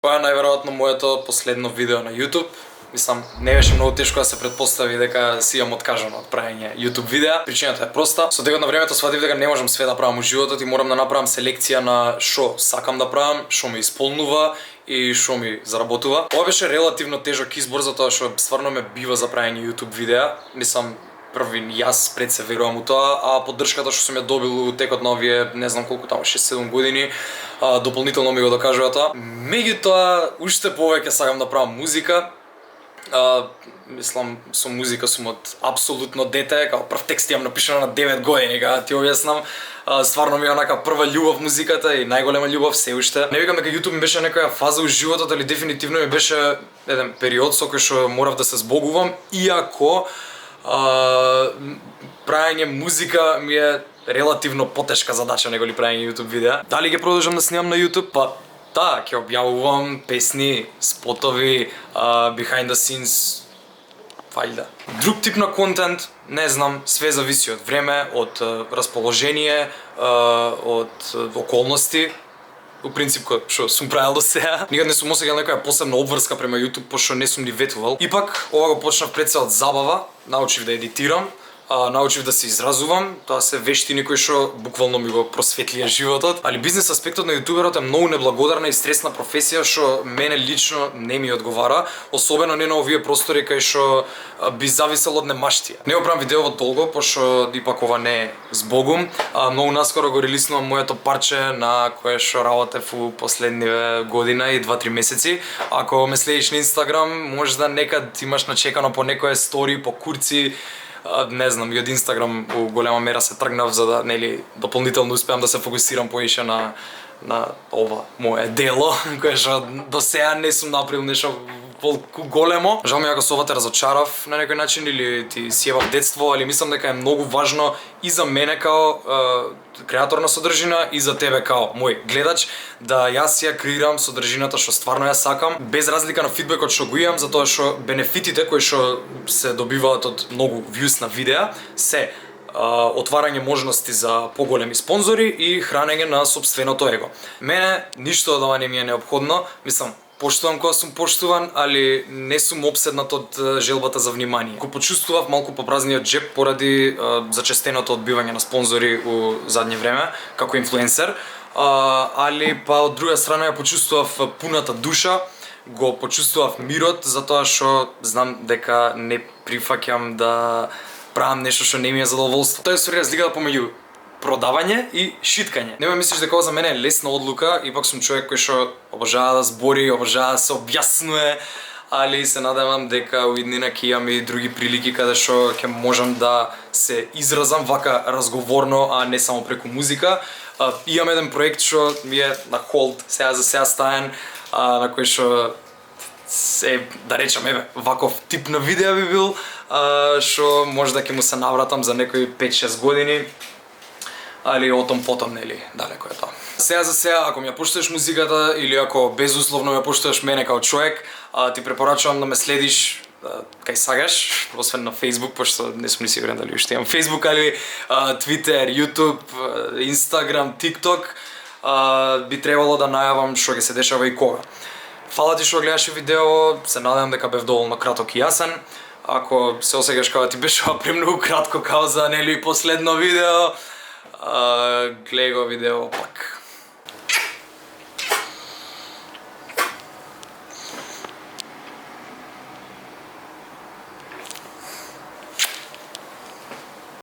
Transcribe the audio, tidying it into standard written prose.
Тоа е најверојатно моето последно видео на YouTube. Мислам, не беше многу тешко да се претпостави дека си имам откажано од правење YouTube видеа. Причината е проста. Со текот на времето сватив дека не можам све да правам во животот и морам да направам селекција на што сакам да правам, што ме исполнува и што ми заработува. Ова беше релативно тежок избор затоа што стварно ме бива за правење YouTube видеа. Мислам, први јас пред се верувам у тоа, а поддршката што сум ја добил у текот на овие не знам колку таму 6-7 години дополнително ми го докажува тоа. Меѓутоа, уште повеќе сакам да правам музика. Мислам, со музика сум од апсолутно дете, као прв текст имам напишано на 9 години, кога ти објаснам. Стварно ми е онака прва љубов музиката и најголема љубов се уште. Не викам дека YouTube ми беше некоја фаза у животот, али дефинитивно ми беше еден период со кој што морав да се збогувам, иако правење музика ми е релативно потешка задача него ли правење YouTube видеа. Дали ќе продолжам да снимам на YouTube? Па да, ќе објавувам песни, спотови, behind the scenes, вајда. Друг тип на контент, не знам, све зависи од време, од расположение, од околности. У принцип, кој што сум правил до сега. Никад не сум осеќал некоја посебна обврска према YouTube, пошто не сум ни ветувал. Ипак, ова го почнав пред се од забава, научив да едитирам, научив да се изразувам, тоа се вештини кои што буквално ми го просветлија животот, али бизнес аспектот на јутуберот е многу неблагодарна и стресна професија што мене лично не ми одговара, особено не на овие простори кај што би зависел од немаштија. Не го правам видеовот долго, пошто ипак ова не е збогум. Многу наскоро го релиснувам моето парче на кое што работев у последниве година и 2-3 месеци. Ако ме следиш на Инстаграм, можда некад имаш начекано по некое стори, по курци, не знам, и од Инстаграм у голема мера се тргнав за да, нели, дополнително успеам да се фокусирам поише на ова мое дело, кое што до сега не сум направил нешто толку големо. Жал ми ако со ова те разочарав на некој начин или ти сјевав детство, али мислам дека е многу важно и за мене као креатор на содржина и за тебе као мој гледач да јас ја креирам содржината што стварно ја сакам, без разлика на фидбекот што го имам, затоа што бенефитите кои што се добиваат од многу views на видеа се отварање можности за поголеми спонзори и хранење на сопственото его. Мене ништо од ова не ми е неопходно, мислам, поштувам кога сум поштуван, али не сум опседнат од желбата за внимание. Го почувствував малку попразниот джеб поради зачестеното одбивање на спонзори у задње време како инфлуенсер, али па од друга страна ја почувствував пуната душа, го почувствував мирот затоа што знам дека не прифаќам да правам нешто што не ми е задоволство. Тоа е сори разликата помеѓу продавање и шиткање. Нема мислиш дека ова за мене е лесна одлука, ипак сум човек кој што обожава да збори, обожава да се објаснува, али се надевам дека у иднина ќе имам и други прилики каде што ќе можам да се изразам вака разговорно, а не само преку музика. Имам еден проект што ми е на холд, сега за сега стаен, на кој што се, да речам, ваков тип на видео би бил, што може да ќе му се навратам за некои 5-6 години, али отом потом, нели, далеко е тоа. Сега за сега, ако ми ја поштуваш музиката или ако безусловно ме поштуваш мене као човек, ти препорачувам да ме следиш кај сагаш, освен на Facebook, пошто не сум ни сигурен дали уште имам Facebook, али Twitter, YouTube, Instagram, TikTok, би требало да најавам што ќе се дешава и кога. Фала ти што гледаш видео, се надевам дека бев доволно краток и јасен. Ако се осеќаш како да ти беше премногу кратко као за, нели, последно видео, гледај го видео пак.